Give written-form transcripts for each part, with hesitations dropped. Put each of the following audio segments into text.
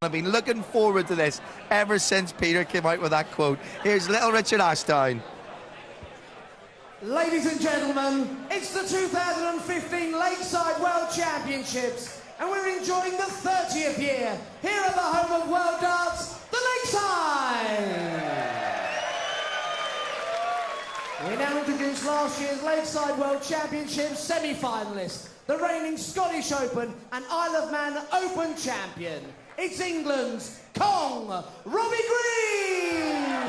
I've been looking forward to this ever since Peter came out with that quote. Here's little Richard Ashdown. Ladies and gentlemen, it's the 2015 Lakeside World Championships, and we're enjoying the 30th year here at the home of World Darts, the Lakeside. We now introduce last year's Lakeside World Championships semi-finalists, the reigning Scottish Open and Isle of Man Open champion. It's England's Kong, Robbie Green!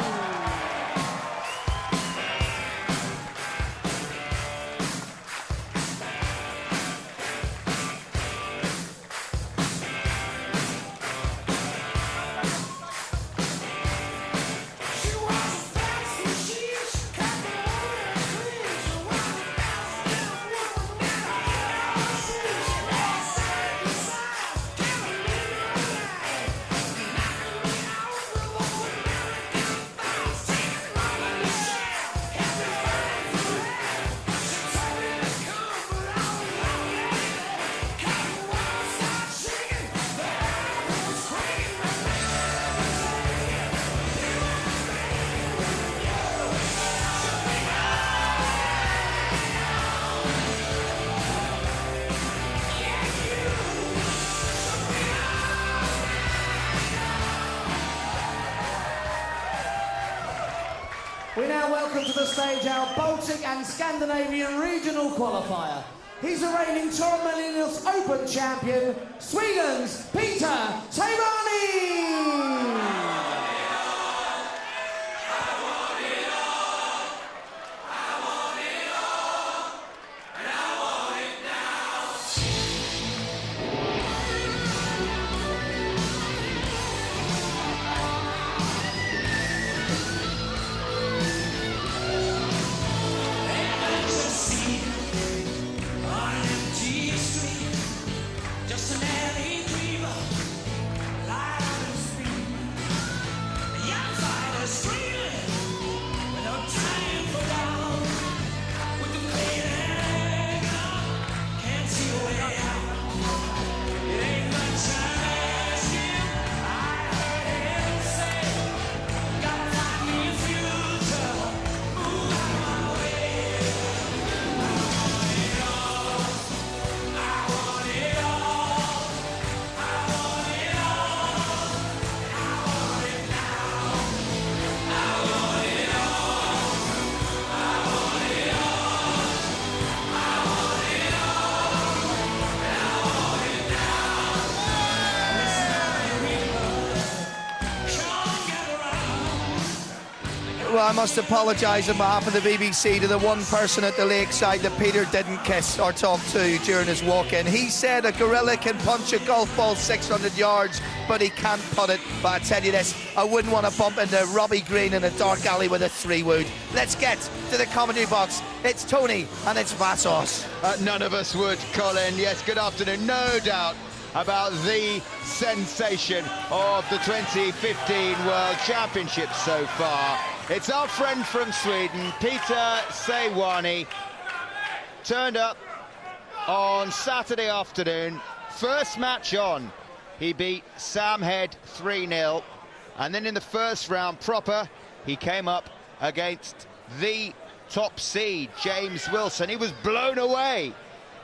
We now welcome to the stage our Baltic and Scandinavian regional qualifier. He's the reigning Torremolinos Open champion, Sweden's Peter Sajwani! Well, I must apologise on behalf of the BBC to the one person at the Lakeside that Peter didn't kiss or talk to during his walk-in. He said a gorilla can punch a golf ball 600 yards, but he can't putt it. But I tell you this, I wouldn't want to bump into Robbie Green in a dark alley with a 3-wood. Let's get to the commentary box. It's Tony and it's Vassos. None of us would, Colin. Yes, good afternoon. No doubt about the sensation of the 2015 World Championships so far. It's our friend from Sweden, Peter Sajwani, turned up on Saturday afternoon. First match on, he beat Sam Head 3-0, and then in the first round proper, he came up against the top seed, James Wilson. He was blown away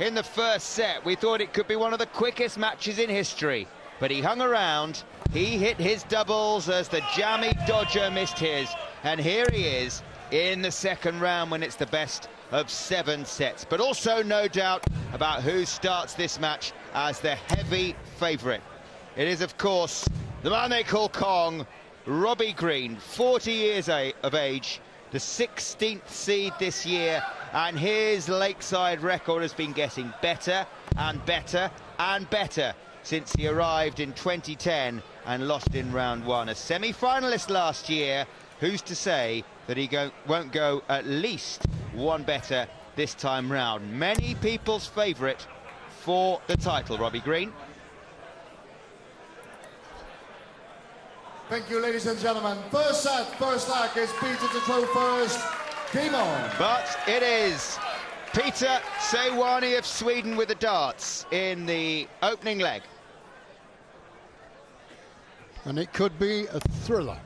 in the first set. We thought it could be one of the quickest matches in history, but he hung around. He hit his doubles as the jammy Dodger missed his, and here he is in the second round when it's the best of 7 sets. But also no doubt about who starts this match as the heavy favourite. It is, of course, the man they call Kong, Robbie Green, 40 years of age, the 16th seed this year, and his Lakeside record has been getting better and better and better since he arrived in 2010 and lost in round 1. A semi-finalist last year. Who's to say that he won't go at least one better this time round? Many people's favourite for the title, Robbie Green. Thank you, ladies and gentlemen. First set, first leg is Peter to throw first. Game on. But it is Peter Sajwani of Sweden with the darts in the opening leg. And it could be a thriller.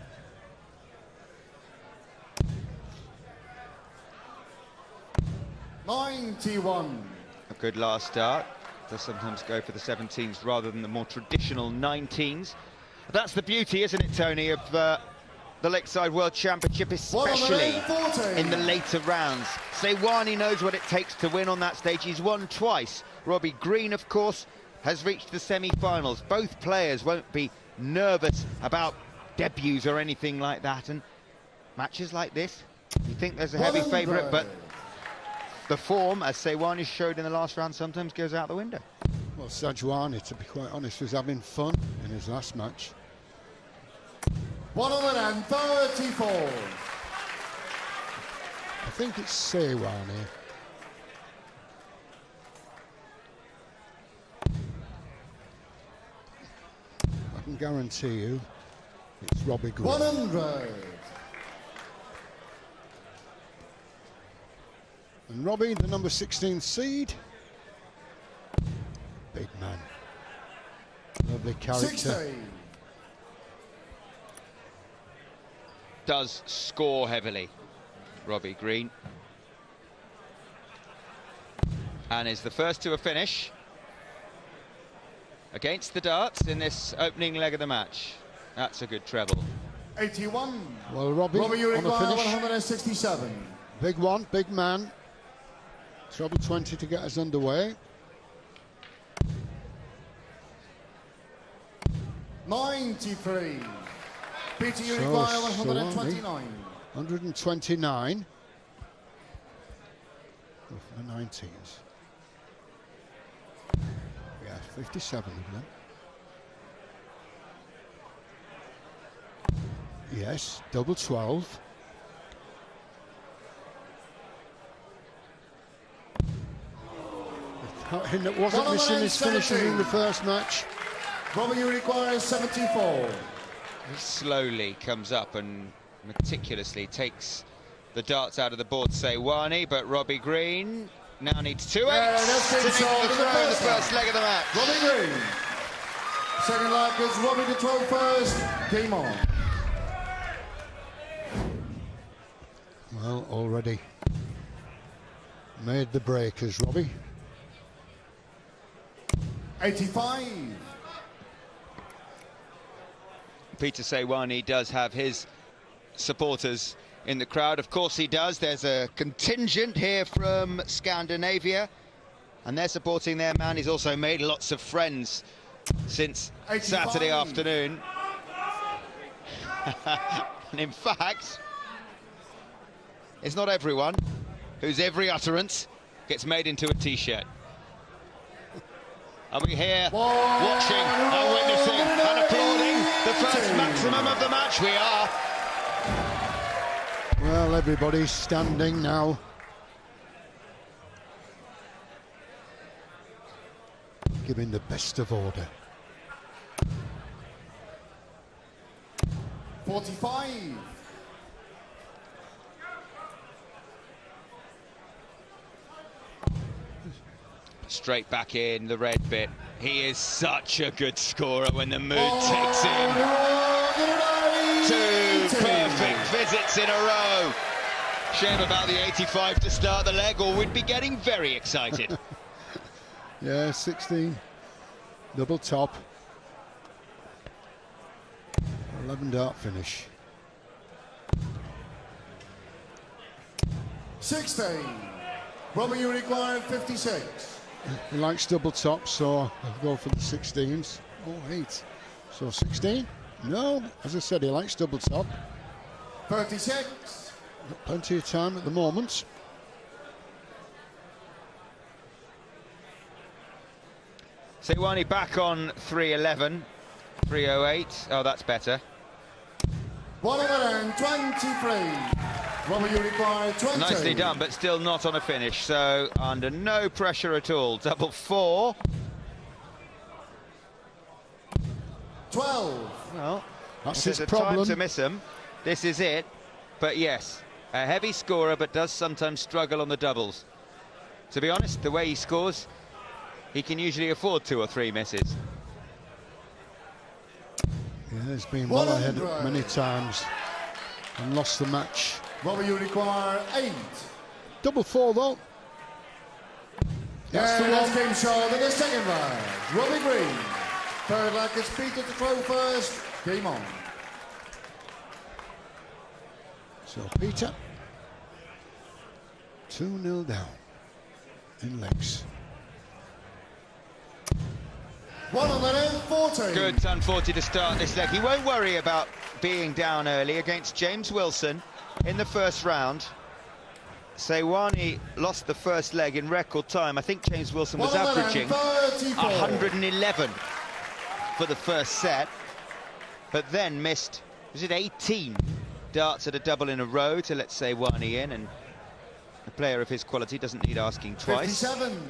$91. A good last start. They sometimes go for the 17s rather than the more traditional 19s. That's the beauty, isn't it, Tony, of the Lakeside World Championship, especially in the later rounds. Sajwani knows what it takes to win on that stage. He's won twice. Robbie Green, of course, has reached the semi-finals. Both players won't be nervous about debuts or anything like that. And matches like this, you think there's a heavy favourite, but the form, as Sajwani showed in the last round, sometimes goes out the window. Well, Sajwani, to be quite honest, was having fun in his last match. 134. I think it's Sajwani. I can guarantee you it's Robbie Green. 100. And Robbie, the number 16 seed. Big man. Lovely character. 60. Does score heavily, Robbie Green. And is the first to a finish against the darts in this opening leg of the match. That's a good treble. 81. Well, Robbie you on the require finish. 167. Big one, big man. Treble 20 to get us underway. 93. Peter, you require 129. 129. Oh, for the 19s. Yeah, 57 of them. Yes, double 12. It wasn't missing his finishes in the first match. Robbie, you require 74. He slowly comes up and meticulously takes the darts out of the board, Sajwani, but Robbie Green now needs 2 that's to been make solved the in the throw in the first first leg of the match. Robbie Green. Second leg is Robbie the 12 first. Game on. Well, already made the breakers, Robbie. 85. Peter Sajwani does have his supporters in the crowd. Of course he does. There's a contingent here from Scandinavia, and they're supporting their man. He's also made lots of friends since 85. Saturday afternoon. And in fact, it's not everyone whose every utterance gets made into a T-shirt. Are we here watching and witnessing and applauding the first maximum of the match? We are. Well, everybody's standing now. Giving the best of order. 45. Straight back in the red bit. He is such a good scorer when the mood takes him. 2 perfect visits in a row. Shame about the 85 to start the leg, or we'd be getting very excited. Yeah, 16. Double top. 11 dart finish. 16. Robbie, you require 56. He likes double top, so I'll go for the 16s. Oh, 8. So 16? No, as I said, he likes double top. 36. Got plenty of time at the moment. Sajwani back on 311, 308. Oh, that's better. 123. Robbie, you require 20. Nicely done, but still not on a finish, so under no pressure at all. Double 4. 12. Well, That's there's his a time problem. to miss him. This is it. But yes, a heavy scorer, but does sometimes struggle on the doubles. To be honest, the way he scores, he can usually afford 2 or 3 misses. Yeah, he's been well ahead many times and lost the match. Robbie, you require 8. Double 4 though. That's the that's one. game shot in the second round. Robbie Green. Third leg is Peter to throw first. Game on. So Peter, 2-0 down in legs. 140. Good 10-40 to start this leg. He won't worry about being down early against James Wilson in the first round. Sajwani lost the first leg in record time. I think James Wilson was averaging 111 for the first set, but then missed, was it 18 darts at a double in a row to let Sajwani in, and a player of his quality doesn't need asking twice. 57.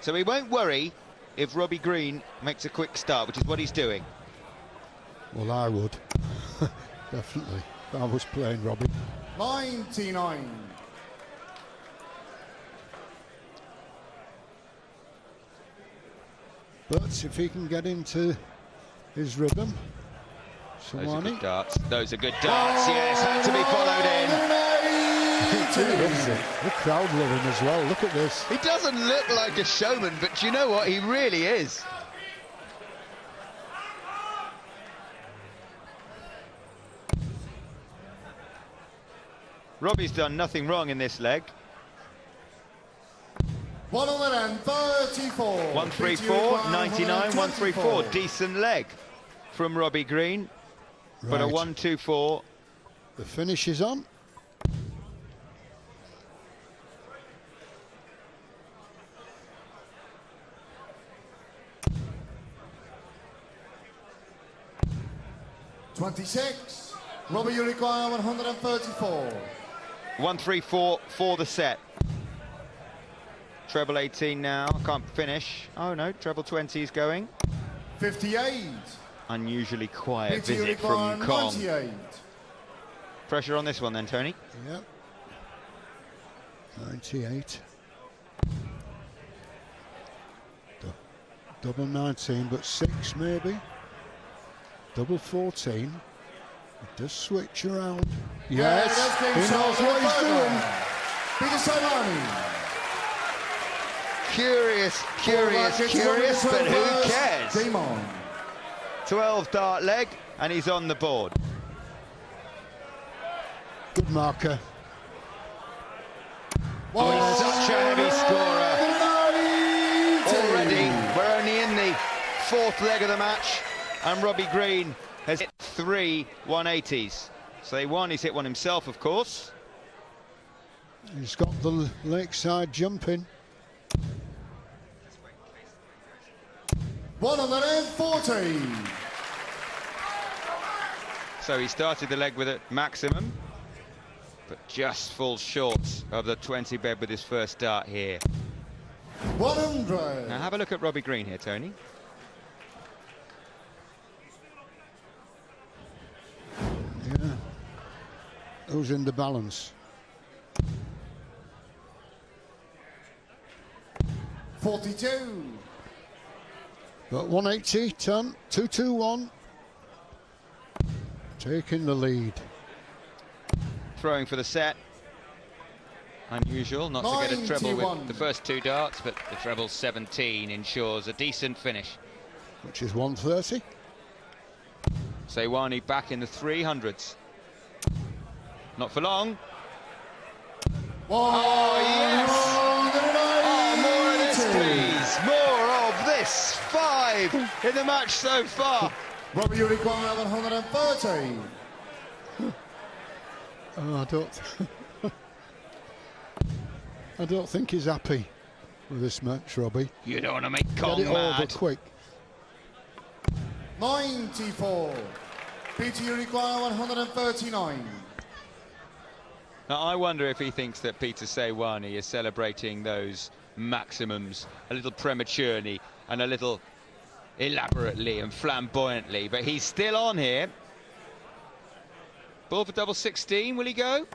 So he won't worry if Robbie Green makes a quick start, which is what he's doing. Well, I would. Definitely. If I was playing Robbie. 99. But if he can get into his rhythm, Those are Sajwani. good darts. Those are good darts. Yes, had to be followed in. The crowd love him as well. Look at this. He doesn't look like a showman, but you know what? He really is. Robbie's done nothing wrong in this leg. 134. 134, 99, 134. Decent leg from Robbie Green. But a Right. 1-2-4. The finish is on. $26. Robbie, you require 134. 1-3-4 for the set. Treble 18 now, can't finish. Oh no, treble 20 is going. 58. Unusually quiet Peter, you visit require from Kong. 98. Pressure on this one then, Tony. Yep. 98. Double 19, but 6 maybe. Double 14. It does switch around. Yes, that's game he shot knows for what he's the doing. Peter Sajwani. Curious, but who cares? Game on. 12 dart leg, and he's on the board. Good marker. Oh, he's such a heavy scorer. 190. Already, we're only in the 4th leg of the match, and Robbie Green has hit 3 180s. Sajwani's hit one himself, of course. He's got the lakeside jumping. 140. So he started the leg with a maximum, but just falls short of the 20 bed with his first dart here. 100. Now have a look at Robbie Green here, Tony. Yeah. Who's in the balance? 42. But 180, ton, 221. Taking the lead. Throwing for the set. Unusual not to get a treble 91. with the first 2 darts, but the treble 17 ensures a decent finish. Which is 130. Sajwani back in the 300s. Not for long. Oh, yes! Oh, more of this, please! More of this! 5 in the match so far. Robbie, you require 130. Oh, I don't think he's happy with this match, Robbie. You don't want to make Get Kong it over mad. quick. 94. Peter, you require 139. Now, I wonder if he thinks that Peter Sajwani is celebrating those maximums a little prematurely and a little elaborately and flamboyantly, but he's still on here. Ball for double 16, will he go?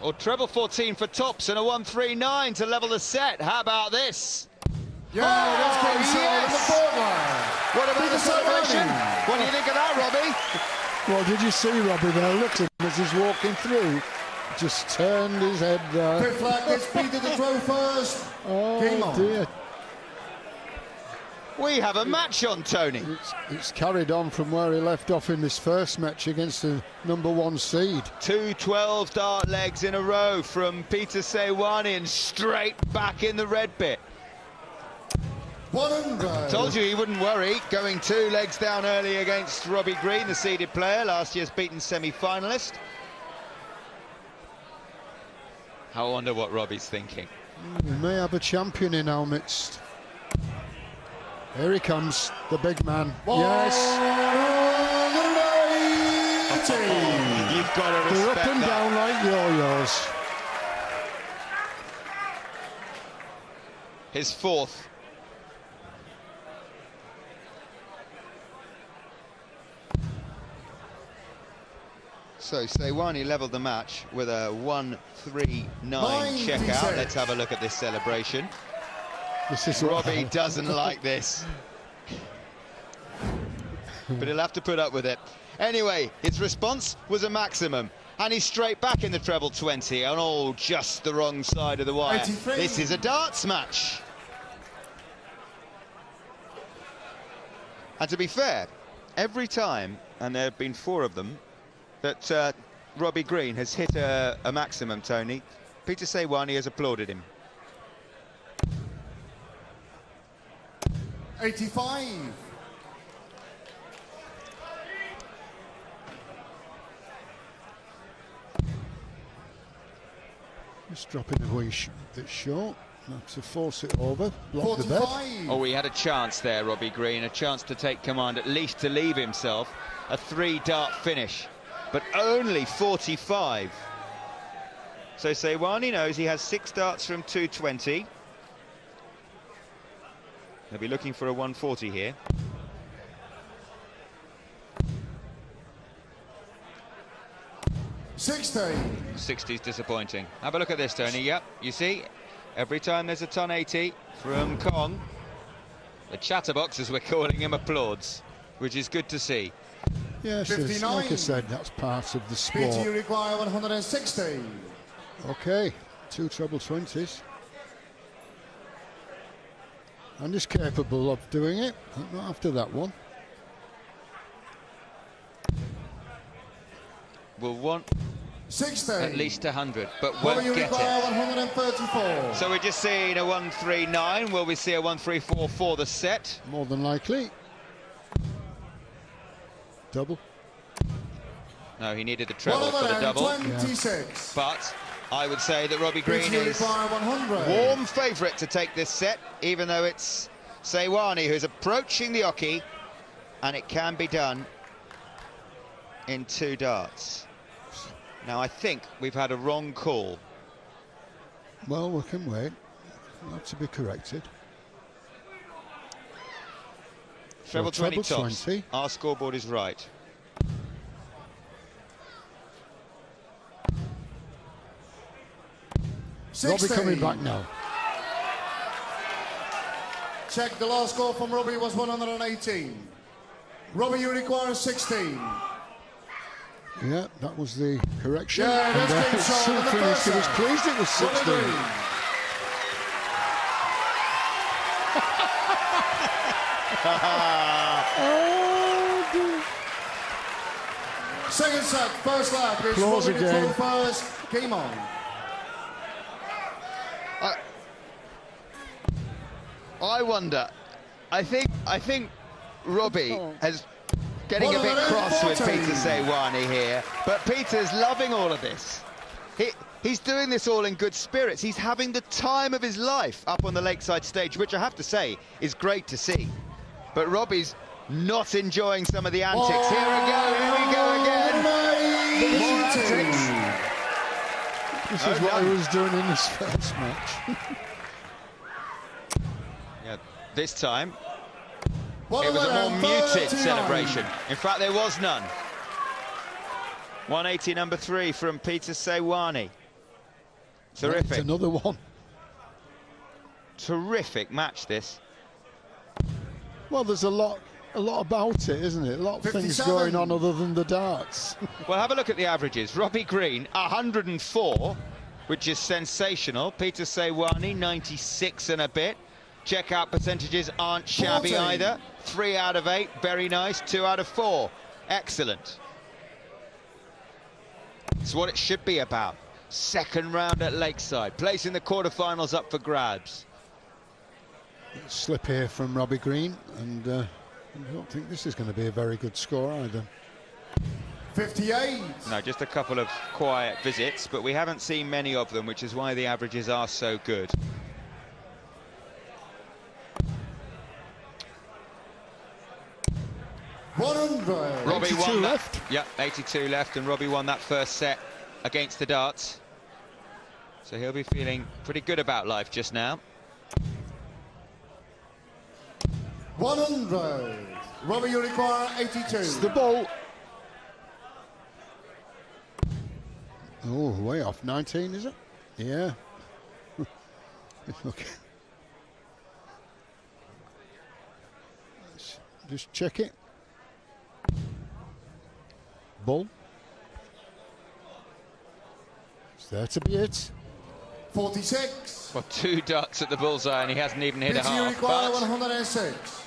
Or treble 14 for tops and a 139 to level the set. How about this? Yeah, that's getting shot on the board line. What about Peter the celebration? Sajwani. What do you think of Well, did you see Robbie there? Look at him as he's walking through. Just turned his head there. Fifth flag gets Peter to throw first. Oh, Game on. dear. We have a match on, Tony. It's carried on from where he left off in this first match against the #1 seed. 2 12-dart legs in a row from Peter Sajwani and straight back in the red bit. 100. Told you he wouldn't worry, going 2 legs down early against Robbie Green, the seeded player, last year's beaten semi-finalist. I wonder what Robbie's thinking. We may have a champion in our midst. Here he comes, the big man. Yes. You've got to They're respect up and that. down like yo-yos. His 4th. So Sajwani levelled the match with a 1-3-9 checkout. Let's have a look at this celebration. This is Robbie doesn't like this, but he'll have to put up with it. Anyway, his response was a maximum, and he's straight back in the treble 20 on just the wrong side of the wire. 83. This is a darts match. And to be fair, every time, and there have been 4 of them, that Robbie Green has hit a maximum, Tony, Peter Sajwani has applauded him. 85. Just dropping a wee bit short. Not to force it over. Block the bed. 45. Oh, he had a chance there, Robbie Green, a chance to take command, at least to leave himself a 3-dart finish, but only 45. So Sajwani knows he has 6 darts from 220. He'll be looking for a 140 here. $60's disappointing. Have a look at this, Tony. Yep, you see, every time there's a ton 80 from Kong, the chatterbox, as we're calling him, applauds, which is good to see. Yes, it's, like I said, that's part of the sport. Peter, you require 160. Okay, 2 treble 20s. And he's capable of doing it, but not after that one. Will want 60. at least 100, but Well, won't you get require it. 134. So we're just seeing a 139. Will we see a 134 for the set? More than likely. Double. No, he needed the treble for the double. 126. But I would say that Robbie Green Peter, you is require 100. warm favourite to take this set, even though it's Sajwani who's approaching the oche, and it can be done in 2 darts. Now, I think we've had a wrong call. Well, we can wait. Not to be corrected. Treble 20 treble tops. 20. Our scoreboard is right. Robbie coming back now. Check, the last score from Robbie was 118. Robbie, you require 16. Yeah, that was the correction. Yeah, And, that's been it's shown in the finished. first He was set. pleased it was 16. Oh, dear. Second set, first lap. Here's Applause Robbie to again. throw first. Game on. I wonder. I think Robbie has getting a bit cross with 140. Peter Sajwani here, but Peter's loving all of this. He's doing this all in good spirits. He's having the time of his life up on the lakeside stage, which I have to say is great to see. But Robbie's not enjoying some of the antics. Here we go again. More antics. This is what he was doing in his first match. Yeah, this time it was a more muted celebration. In fact, there was none. 180 number 3 from Peter Sajwani. Terrific. It's another one. Terrific match, this. Well, there's a lot a lot about it, isn't it? A lot of 57. things going on other than the darts. Well, have a look at the averages. Robbie Green, 104, which is sensational. Peter Sajwani, 96 and a bit. Checkout percentages aren't shabby 14. either. 3 out of 8, very nice. 2 out of 4, excellent. It's what it should be about. Second round at Lakeside, placing the quarterfinals up for grabs. Slip here from Robbie Green, and I don't think this is going to be a very good score either. 58. No, just a couple of quiet visits, but we haven't seen many of them, which is why the averages are so good. Robbie 82 won left. that. Yep, 82 left, and Robbie won that first set against the darts. So he'll be feeling pretty good about life just now. 100. Robbie, you require 82. It's the ball. Oh, way off. 19, is it? Yeah. Okay. Let's just check it. Ball. It's there to be it. 46. Well, 2 darts at the bullseye, and he hasn't even hit a Peter, you half. require But 106.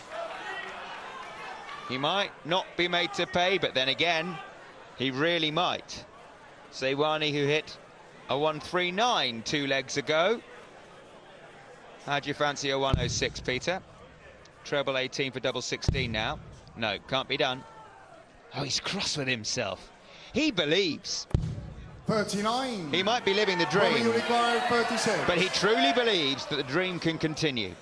he might not be made to pay, but then again, he really might. Sajwani, who hit a 139 2 legs ago. How'd you fancy a 106, Peter? Treble 18 for double 16 now. No, can't be done. Oh, he's cross with himself. He believes. 39. He might be living the Robbie, you dream, require 36. but he truly believes that the dream can continue.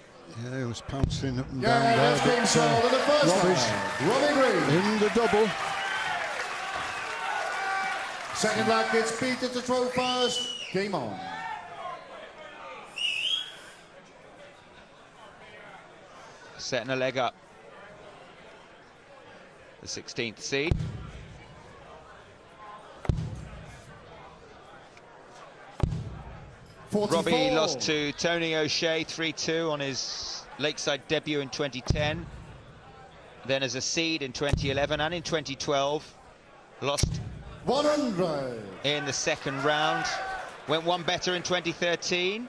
Yeah, he was pouncing up and down Yeah, there. that's been but, sold in the first Robbie's round. Robbie Green. in the double. Second black gets Peter to throw first. Game on. Setting a leg up. The 16th seed. Robbie lost to Tony O'Shea 3-2 on his Lakeside debut in 2010. Then as a seed in 2011 and in 2012. Lost 100. in the second round. Went one better in 2013,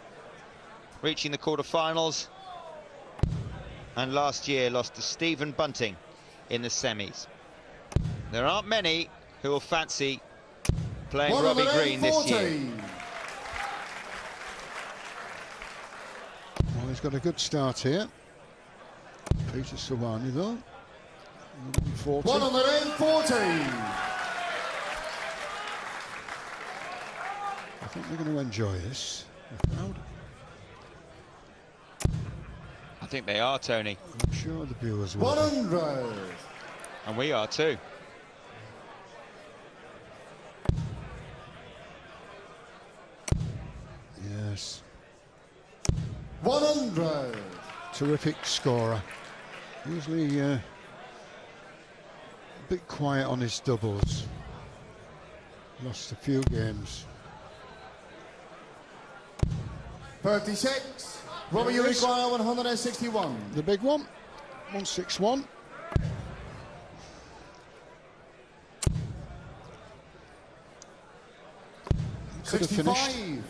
reaching the quarterfinals. And last year lost to Stephen Bunting in the semis. There aren't many who will fancy playing Robbie Green this year. Well, he's got a good start here. Peter Sajwani, though. 140. 140. I think they're going to enjoy this, the crowd. I think they are, Tony. I'm sure the viewers will. 100. And we are too. Yes. 100. Terrific scorer. Usually a bit quiet on his doubles. Lost a few games. 36. Robbie, you require 161. The big one, 161. Could have finished. 65.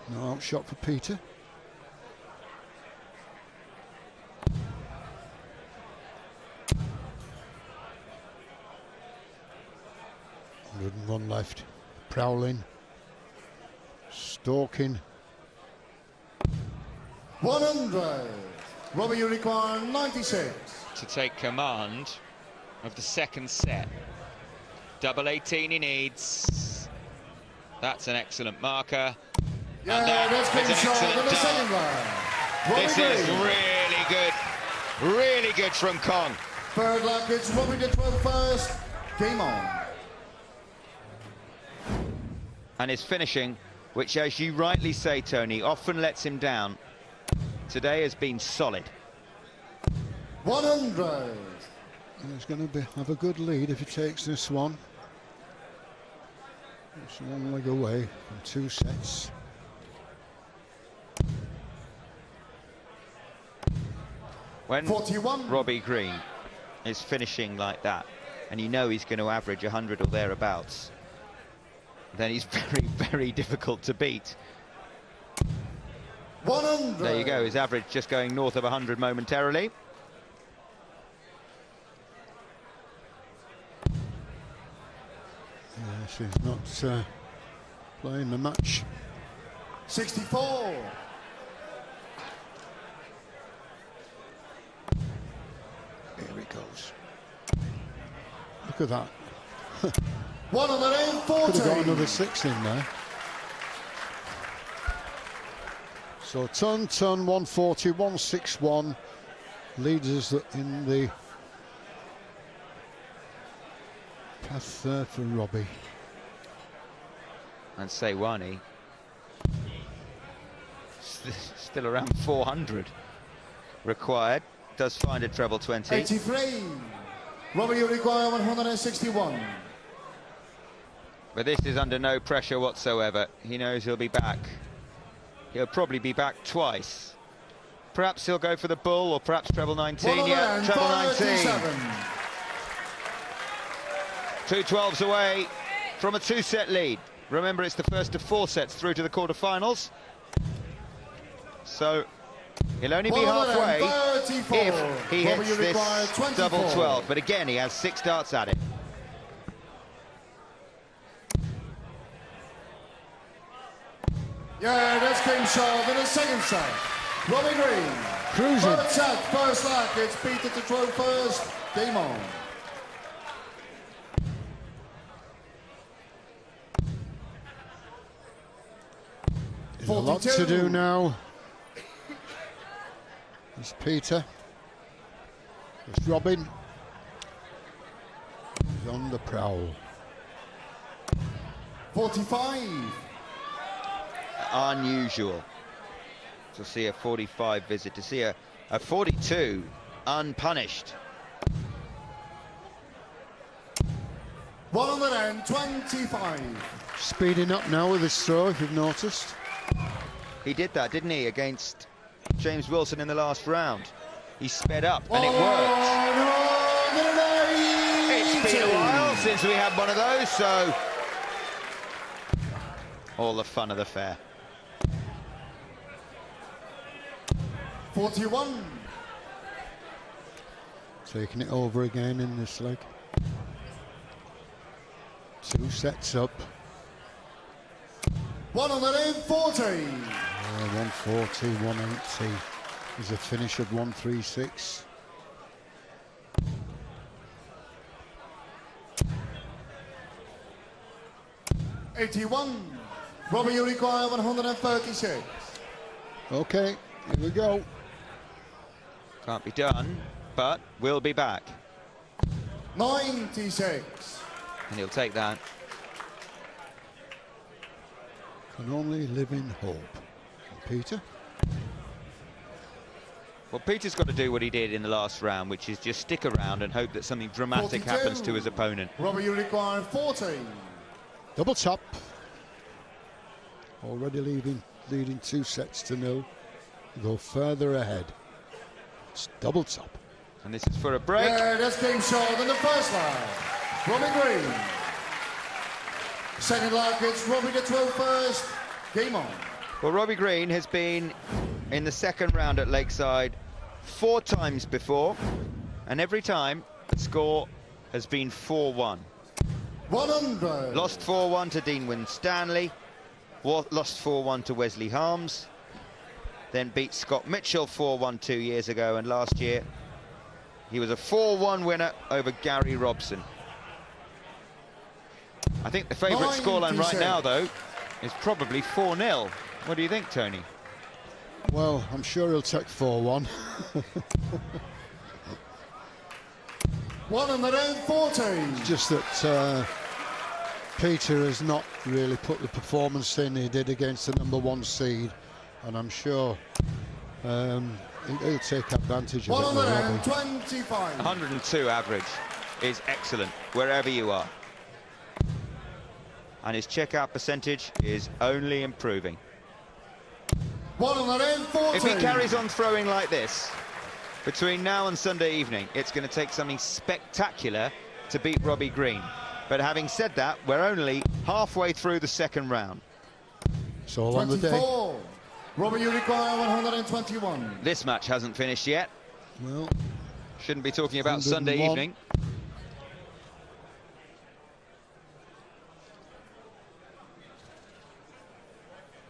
No outshot for Peter. One left. Prowling. Stalking. 100. Robbie, you require 96. To take command of the second set. Double 18 he needs. That's an excellent marker. Yeah, And that that's been is an shot in excellent the dart. second round. Robbie This Green. is really good. Really good from Kong. Third luck, it's Robbie to throw first. Game on. And his finishing, which, as you rightly say, Tony, often lets him down, today has been solid. 100. He's going to have a good lead if he takes this one. It's one leg away from 2 sets. When 41. Robbie Green is finishing like that, and you know he's going to average 100 or thereabouts, then he's very, very difficult to beat. 100. There you go, his average just going north of 100 momentarily. Yes, he's not playing the match. 64. Here he goes. Look at that. 140. Could have got another 6 in there. So ton, 140, 161 leads us in the path there for Robbie. And Sajwani still around 400 required. Does find a treble 20. 83. Robbie, you require 161. But this is under no pressure whatsoever. He knows he'll be back. He'll probably be back twice. Perhaps he'll go for the bull, or perhaps treble 19. Yeah, treble 19. 2 12s away from a 2-set lead. Remember, it's the first of 4 sets through to the quarterfinals. So he'll only be halfway if he hits this double 12. But again, he has 6 darts at it. Yeah, that's game shot in the second set. Robbie Green. Cruising. Third set, first leg. It's Peter to throw first. Game on. There's a lot to do now. There's Peter. There's Robin. He's on the prowl. 45. Unusual to see a 45 visit, to see a 42 unpunished. 125. Speeding up now with his throw, if you've noticed. He did that, didn't he, against James Wilson in the last round? He sped up and it worked. It's been a while since we had one of those, so all the fun of the fair. 41. Taking it over again in this leg. 2 sets up. 140. 140, 180 is a finish of 136. $81. Robbie, you require 136. Okay, here we go. Can't be done, but we'll be back. 96. And he'll take that. Can only live in hope. Peter? Well, Peter's got to do what he did in the last round, which is just stick around and hope that something dramatic 42. happens to his opponent. Robbie, you require 40. Double top. Already leading 2 sets to 0. Go further ahead. It's double top. And this is for a break. Yeah, that's game shot in the first leg. Robbie Green. Second leg, it's Robbie to throw first. Game on. Well, Robbie Green has been in the second round at Lakeside 4 times before, and every time the score has been 4-1. 100. Lost 4-1 to Dean Winstanley, lost 4-1 to Wesley Harms, then beat Scott Mitchell 4-1 2 years ago, and last year he was a 4-1 winner over Gary Robson. I think the favourite scoreline right now, though, is probably 4-0. What do you think, Tony? Well, I'm sure he'll take 4-1. 140. Just that Peter has not really put the performance in he did against the #1 seed, and I'm sure he'll take advantage of it. 125. 102 average is excellent wherever you are. And his checkout percentage is only improving. 140. If he carries on throwing like this, Between now and Sunday evening, it's going to take something spectacular to beat Robbie Green. But having said that, we're only halfway through the second round. It's all on the day. Robbie, you require 121. This match hasn't finished yet. Well, shouldn't be talking about Sunday 101. evening.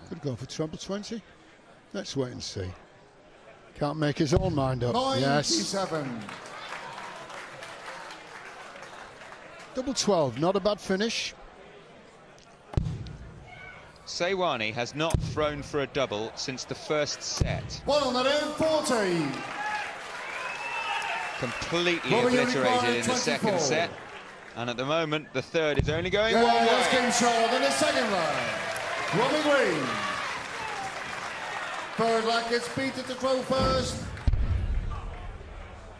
Could go for treble 20. Let's wait and see. Can't make his own mind up. 97. Yes. Double 12, not a bad finish. Sajwani has not thrown for a double since the first set. 140. Completely Robbie, obliterated in the 24. second set. And at the moment, the third is only going one That's way. game short in the second round. Robbie Green. Third leg gets Peter to throw first.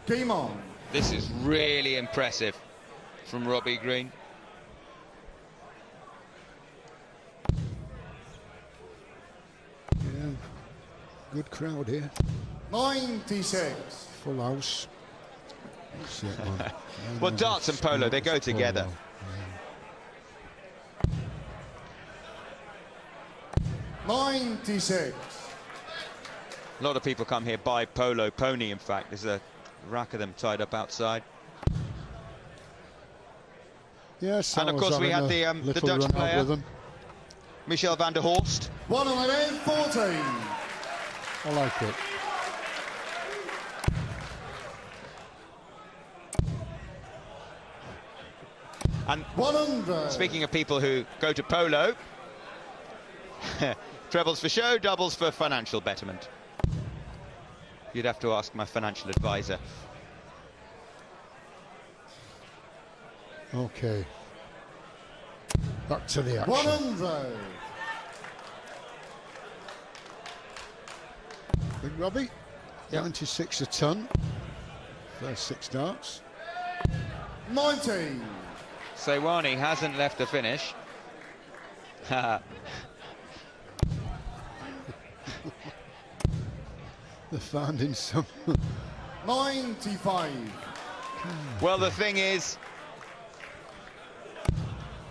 Game on. This is really impressive from Robbie Green. Yeah, good crowd here. 96. Full house. That's it, man. Well, darts and polo, they go together. Yeah. 96. A lot of people come here by polo pony, in fact. There's a rack of them tied up outside. Yes, And of course we had the Dutch player, Michel van der Horst. 140. I like it. And 100. speaking of people who go to polo, trebles for show, doubles for financial betterment. You'd have to ask my financial advisor. Okay. Back to the action. 100. Big Robbie. Yep. 96 a ton. First 6 darts. 90. Sajwani hasn't left the finish. They're finding some. 95. Well, the thing is,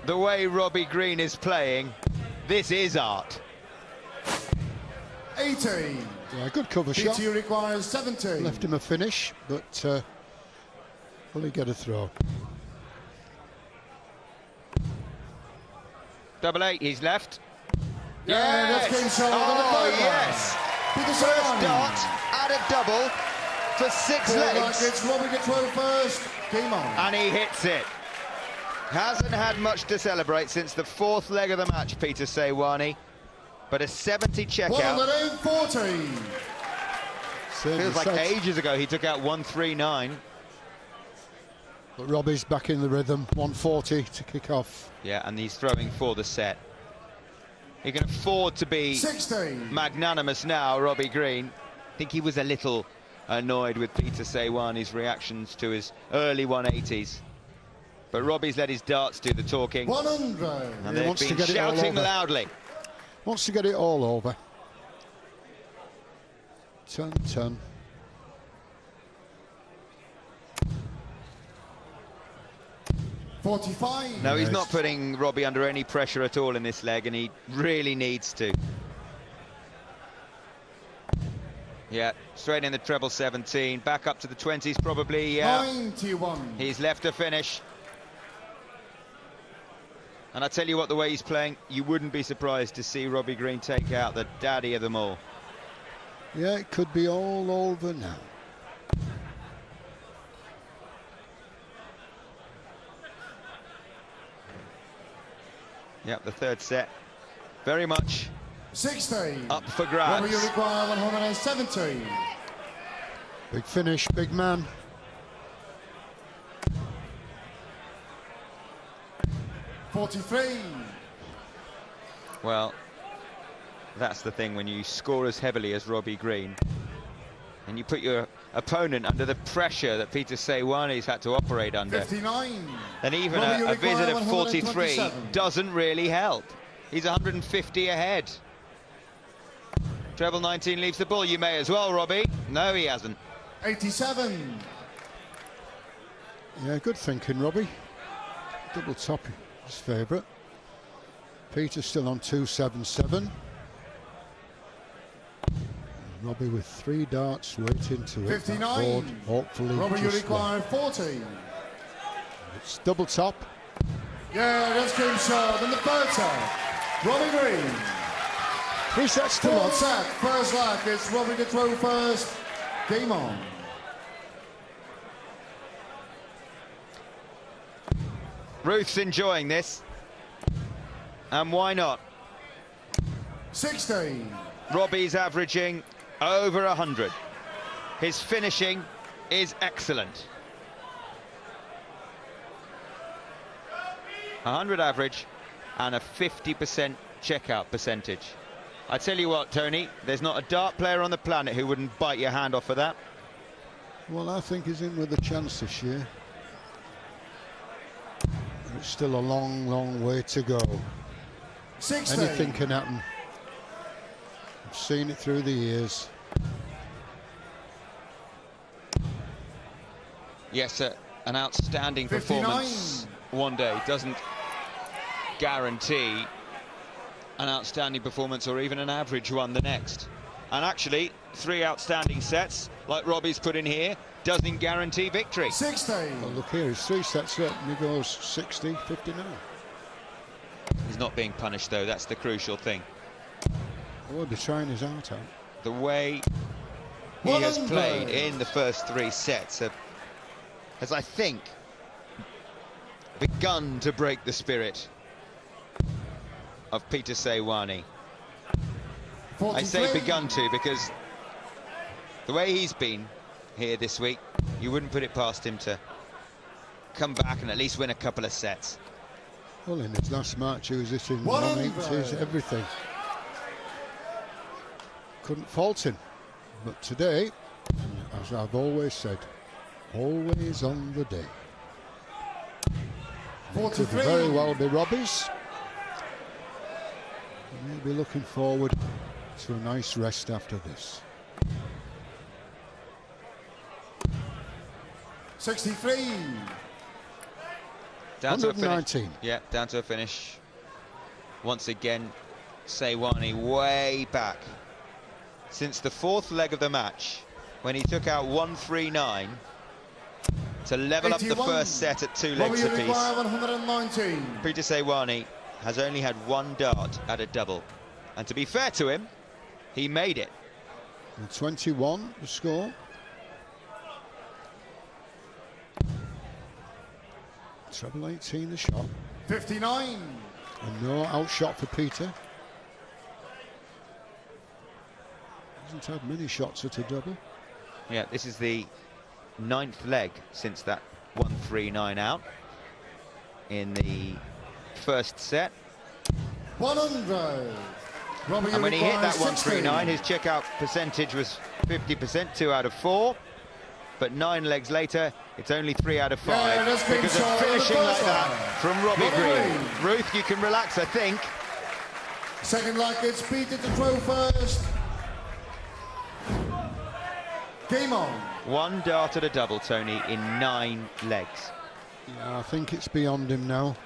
the way Robbie Green is playing, this is art. 80. Yeah, good cover shot. PT requires 70. Left him a finish, but will he get a throw? Double 8, he's left. Yeah, that's game short on the Oh, third yes! Peter First Sajwani. dart, add a double for 6 legs. It's Robbie to throw first. Game on. And he hits it. Hasn't had much to celebrate since the 4th leg of the match, Peter Sajwani. But a 70 checkout. 140. Feels like ages ago he took out 139. But Robbie's back in the rhythm. 140 to kick off. Yeah, and he's throwing for the set. He can afford to be 60. magnanimous now, Robbie Green. I think he was a little annoyed with Peter Sajwani's reactions to his early 180s. But Robbie's let his darts do the talking. 100. And He they've wants to been get it all shouting over. loudly. Wants to get it all over. 10-10. $45. No, he's not putting Robbie under any pressure at all in this leg, and he really needs to. Yeah, straight in the treble 17, back up to the 20s probably. Yeah, 91. he's left a finish. And I tell you what, the way he's playing, you wouldn't be surprised to see Robbie Green take out the daddy of them all. Yeah, it could be all over now. Yep, the third set, very much 60. up for Robbie, grabs. you require 170. Big finish, big man. $43. Well, that's the thing when you score as heavily as Robbie Green and you put your opponent under the pressure that Peter Sajwani's had to operate under, 59. then even Robbie, you a visit require of 43 127. doesn't really help. He's 150 ahead. Treble 19 leaves the ball. You may as well, Robbie. No, he hasn't. 87. Yeah, good thinking, Robbie. Double top, his favourite. Peter's still on 277. Robbie with 3 darts waiting to hit 59. that board. Hopefully, Robbie, you just require 40. it's double top. Yeah, that's game shot. And the third set, Robbie Green. 3 sets to Fourth love. set, first leg. It's Robbie to throw first. Game on. Ruth's enjoying this. And why not? 60. Robbie's averaging over 100. His finishing is excellent. 100 average and a 50% checkout percentage. I tell you what, Tony, there's not a dart player on the planet who wouldn't bite your hand off for that. Well, I think he's in with a chance this year. It's still a long, long way to go. 60. Anything can happen. I've seen it through the years. Yes, an outstanding 59. performance one day doesn't guarantee an outstanding performance or even an average one the next. And actually, 3 outstanding sets, like Robbie's put in here, doesn't guarantee victory. 60. Well, look here, he's 3 sets up and he goes 60, 59. He's not being punished, though. That's the crucial thing. Oh, they're trying his heart out. The way he has played in the first 3 sets has, I think, begun to break the spirit of Peter Sajwani. 43. I say begun to because the way he's been here this week, you wouldn't put it past him to come back and at least win a couple of sets. Well, in his last match, he was hitting 100. 180s, everything. Couldn't fault him. But today, as I've always said, always on the day. Could 43. very well be Robbie's. He'll be looking forward to a nice rest after this. 63. Down to a 119. finish. Yeah, down to a finish. Once again, Sajwani way back. Since the 4th leg of the match, when he took out 139 to level 81. up the first set at 2 Robbie, legs you apiece. require 119. Peter Sajwani has only had 1 dart at a double. And to be fair to him, he made it. And 21 the score. Treble 18 the shot. 59. And no outshot for Peter. Hasn't had many shots at a double. Yeah, this is the 9th leg since that 139 out in the first set. 100. Robbie, And when he hit require that 60. 139, his checkout percentage was 50%, 2 out of 4. But 9 legs later, it's only 3 out of 5 Yeah, that's been because of shot in the finishing first like that one. from Robbie Robbie Green. Green. Ruth, you can relax, I think. Second leg, it's Peter to throw first. Game on. 1 dart at a double, Tony, in 9 legs. Yeah, I think it's beyond him now,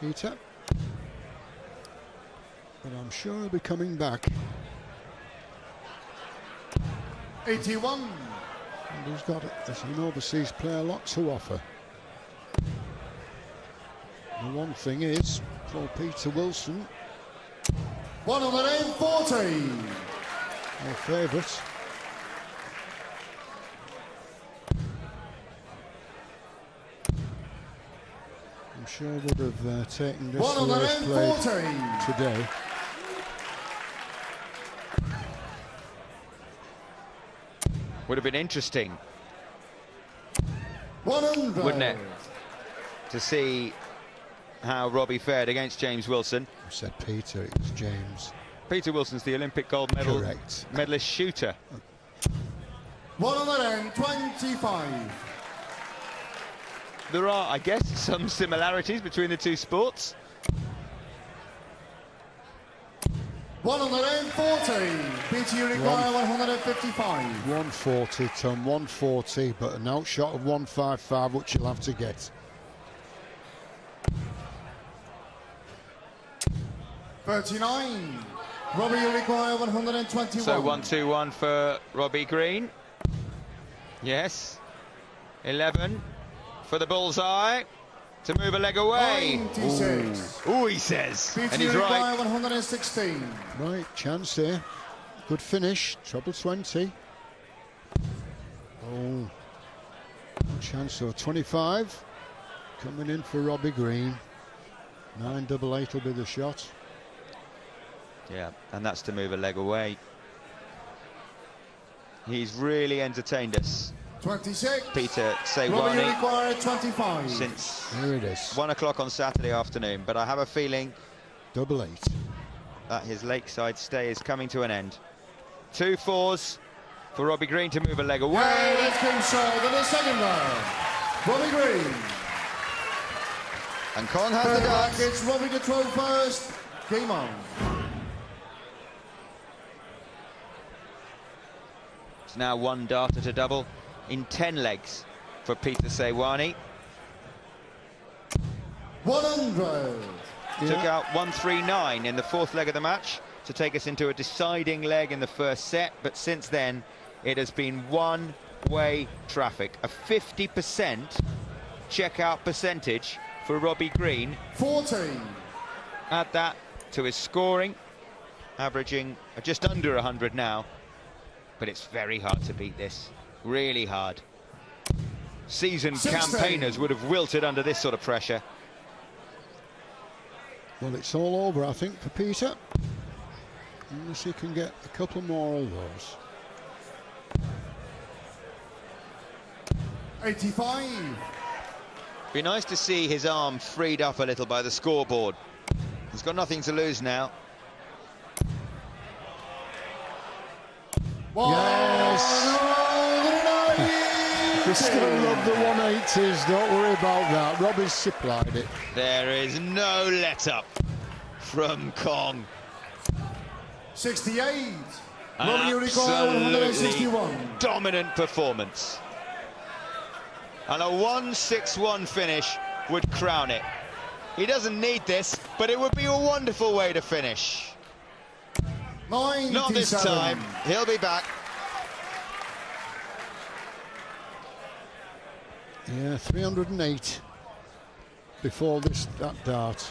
Peter. But I'm sure he'll be coming back. 81. And he's got, as an overseas player, a lot to offer. The one thing is, for Peter Wilson, 140. our favourite. I'm sure would have taken this the way it's played 140. today. Would have been interesting, 100. wouldn't it, to see how Robbie fared against James Wilson. I said Peter, it was James. Peter Wilson's the Olympic gold medal Correct. medalist shooter. 125. There are, I guess, some similarities between the two sports. 140. Peter, you require 155. 140, Tom, 140, but an outshot of 155, which you'll have to get. 39. Robbie, you require 121. So 1-2-1 for Robbie Green. Yes. 11 for the bullseye. To move a leg away. 96. Ooh, he says. Peter, And he's you right. require 116. Right, chance here. Good finish, treble 20. Oh, chance of 25. Coming in for Robbie Green. 988 will be the shot. Yeah, and that's to move a leg away. He's really entertained us, 26. Peter Robbie, you Sajwani, require 25. since There it is. 1 o'clock on Saturday afternoon. But I have a feeling Double 8. that his lakeside stay is coming to an end. 2 fours for Robbie Green to move a leg away. Hey, let's go short in the second round. Robbie Green. And Kong has the Third darts. rackets, Robbie to throw first. Game on. It's now 1 darter to double in 10 legs for Peter Sajwani. 100. Took out 139 in the 4th leg of the match to take us into a deciding leg in the first set, but since then it has been one-way traffic. A 50% checkout percentage for Robbie Green. 14. Add that to his scoring, averaging just under 100 now, but it's very hard to beat this, really hard. Seasoned 16. campaigners would have wilted under this sort of pressure. Well, it's all over, I think, for Peter. Unless he can get a couple more of those. 85. Be nice to see his arm freed up a little by the scoreboard. He's got nothing to lose now. We still love the 180s, don't worry about that. Robbie's supplied it. There is no let-up from Kong. 68. An Robbie, you require 161. dominant performance. And a 1-6-1 finish would crown it. He doesn't need this, but it would be a wonderful way to finish. 97. Not this time. He'll be back. Yeah, 308 before that dart.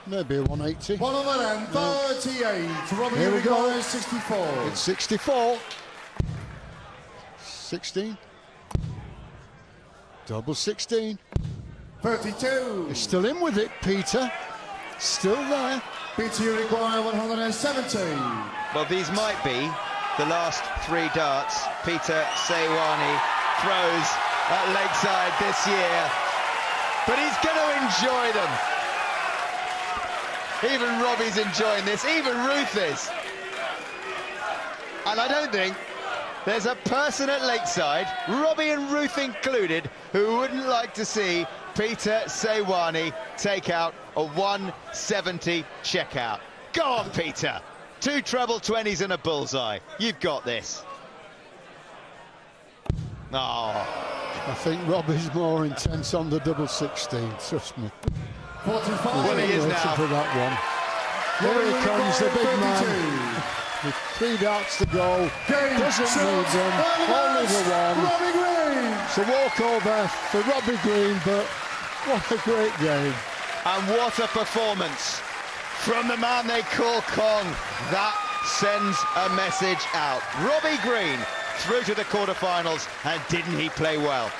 Maybe a 180. 138. Robbie, Here you we go. require 64. It's 64. 16. Double 16. 32. He's still in with it, Peter. Still there. Peter, you require 170. Well, these might be the last 3 darts Peter Sajwani throws at Lakeside this year. But he's going to enjoy them. Even Robbie's enjoying this, even Ruth is. And I don't think there's a person at Lakeside, Robbie and Ruth included, who wouldn't like to see Peter Sajwani take out a 170 checkout. Go on, Peter. 2 treble 20s and a bullseye. You've got this. Oh. I think Robbie's more intense on the double 16, trust me. 45. Well, he is Waiting now. for that one. Here he comes, the big man. With 3 darts to go. Doesn't need them. Only the one. Robbie Green. It's a walkover for Robbie Green, but what a great game. And what a performance from the man they call Kong. That sends a message out. Robbie Green through to the quarterfinals, and didn't he play well?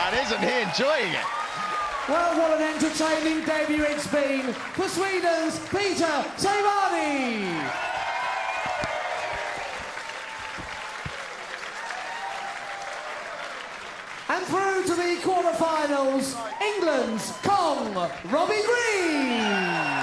And isn't he enjoying it? Well, what an entertaining debut it's been for Sweden's Peter Sajwani. And through to the quarterfinals, England's Kong Robbie Green.